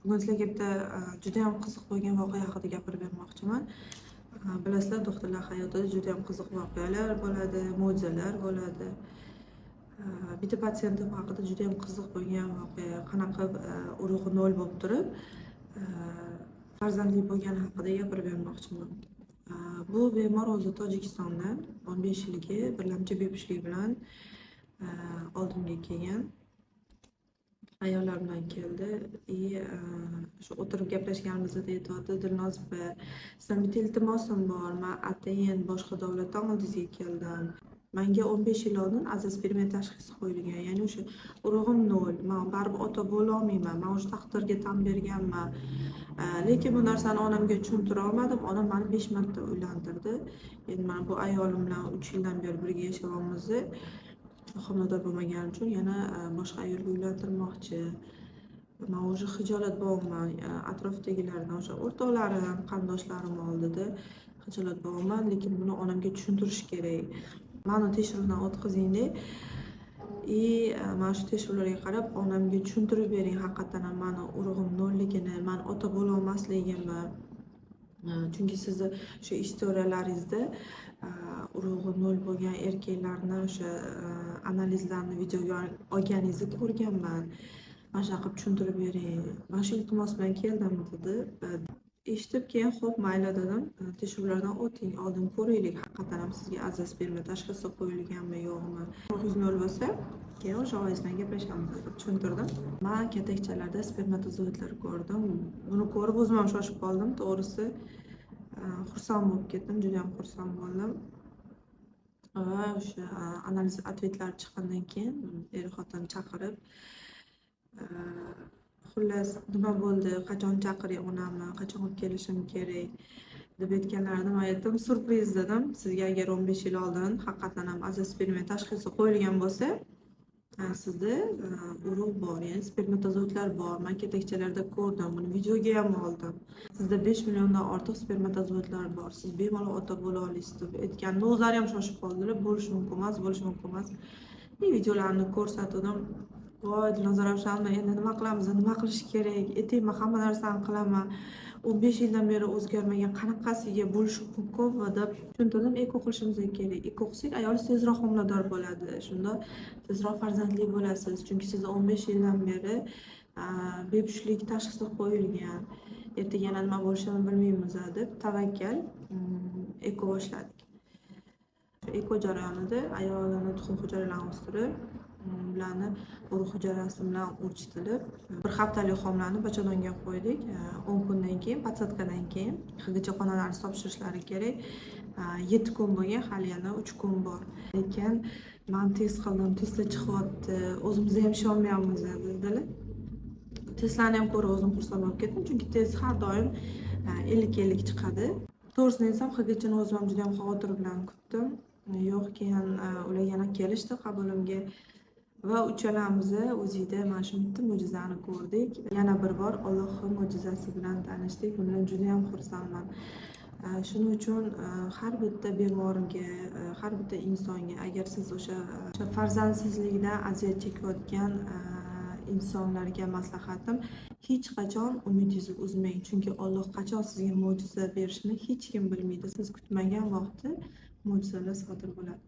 Bugun sizlarga bitta juda ham qiziq bo'lgan voqea haqida gapirib bermoqchiman. Bilasizlar, doktorlar hayotida juda ham qiziq voqealar bo'ladi, mo'jizalar bo'ladi. Bitta patsiyentim haqida juda ham qiziq bo'lgan voqea. Qanaqa urug'i 0 bo'lib turib, farzandli bo'lgani haqida gapirib bermoqchiman. Bu bemor o'zi Tojikistondan 15 yilga birlamchi bepushtlik bilan oldimga kelgan. Ayollar bilan keldi. Shu o'tirib gaplashganimizda aytdi, Dilnoz opa, sizdan bitta iltimosim bor. Men atayin boshqa davlatdan oldingizga keldim. Menga 15 yil oldin azospermiya tashxisi qo'yilgan. Ya'ni o'sha urug'im 0. Men baribir ota bo'la olmayman. Men o'sha taqdirga tan berganman. Lekin bu narsani onamga tushuntira olmadim. Onam meni 5 marta uylantirdi. Endi men bu ayolim bilan 3 yildan beri birga yashayapmiz. Homilador bo'lmagani uchun yana boshqa ayolga uylantirmoqchi. Men o'sha xijolat bo'laman. Atrofdagilardan, o'sha o'rtoqlarim, qarindoshlarim oldida xijolat bo'laman, lekin buni onamga tushuntirish kerak. Meni tekshiruvdan o'tkazing-da. Mana shu tekshiruvlarga qarab onamga tushuntirib bering, haqiqatan ham meni urug'im 0ligini, men ota bo'la olmasligimni. Chunki sizni shu istoriyalaringizda urug'i 0 bo'lgan erkaklarni o'sha analizlarni videoga olganingizni ko'rganman. Mana shunaqa qilib tushuntirib bering. Mana shu iltimos bilan keldim dedi. Eshitib keyin xo'p mayli dedim. Tekshiruvlardan o'ting, oldin ko'raylik, haqiqatan ham sizga azospermiya tashxisi qo'yilganmi yo'qmi. Urug'ingiz 0 bo'lsa, keyin o'sha oilangiz bilan gaplashamiz deb tushuntirdim. Men katakchalarda spermatozoidlar ko'rdim. Buni ko'rib o'zim ham shoshib qoldim, to'g'risi. Xursand bo'lib ketdim, juda ham xursand bo'ldim. Va o'sha analiz otvetlar chiqqandan keyin er-xotin chaqirib, xullas nima bo'ldi, qachon chaqiring onamni, qachon olib kelishim kerak deb aytganlarida men aytdim, surpriz dedim. Sizga agar 15 yil oldin haqiqatan ham azospermiya tashxisi qo'yilgan bo'lsa, sizda urug' bor, ya'ni spermatozoidlar bor. Men katakchalarda ko'rdim, buni videoga ham oldim. Sizda 5 milliondan ortiq spermatozoidlar bor. Siz bemalol ota bo'la olasiz deb aytganda o'zlari ham shoshib qoldilar. Bo'lishi mumkin emas, bo'lishi mumkin emas. Videolarni ko'rsatdim. Voy, Dilnoza Ravshanova, endi nima qilamiz, nima qilish kerak? Ayting, men hamma narsani qilaman. 15 yildan beri o'zgarmagan, qanaqasiga bo'lishi mumkin deb tushuntirdim. Eko qilishimiz kerak. Eko qilsak, ayolingiz tezroq homilador bo'ladi. Shunda tezroq farzandli bo'lasiz. Chunki siz 15 yildan beri bepushtlik tashxisi qo'yilgan. Ertaga yana nima bo'lishini bilmaymiz deb tavakkal eko boshladik. Eko jarayonida ayolini tuxum hujayralarini o'stirib, ularni urug' hujayrasi bilan urchitilib, bir haftalik homilani bachadonga qo'ydik. 10 kundan keyin, patsatkadan keyin hig'cha xonalarni topshirishlari kerak. 7 kun bo'lgan, hali yana 3 kun bor. Lekin men test qildim, testda chiqyapti. O'zimizga ham ishonmayapmiz dedilar. Testlarni ham ko'rib o'zim xursand bo'lib ketdim, chunki test har doim 50-50 chiqadi. To'g'risini aytsam, hig'chani o'zim ham juda ham xavotir bilan kutdim. Yo'q, keyin ular yana kelishdi qabulimga. Va uchalamiz o'zida mana shu bitta mo'jizani ko'rdik. Yana bir bor Allohning mo'jizasi bilan tanishdik. Bundan juda ham xursandman. Shuning uchun har bitta bemorga, har bitta insonga, agar siz o'sha farzandsizlikdan aziyat chekayotgan insonlarga maslahatim, hech qachon umidingizni uzmang. Chunki Alloh qachon sizga mo'jiza berishini hech kim bilmaydi. Siz kutmagan vaqtda mo'jizalar sodir bo'ladi.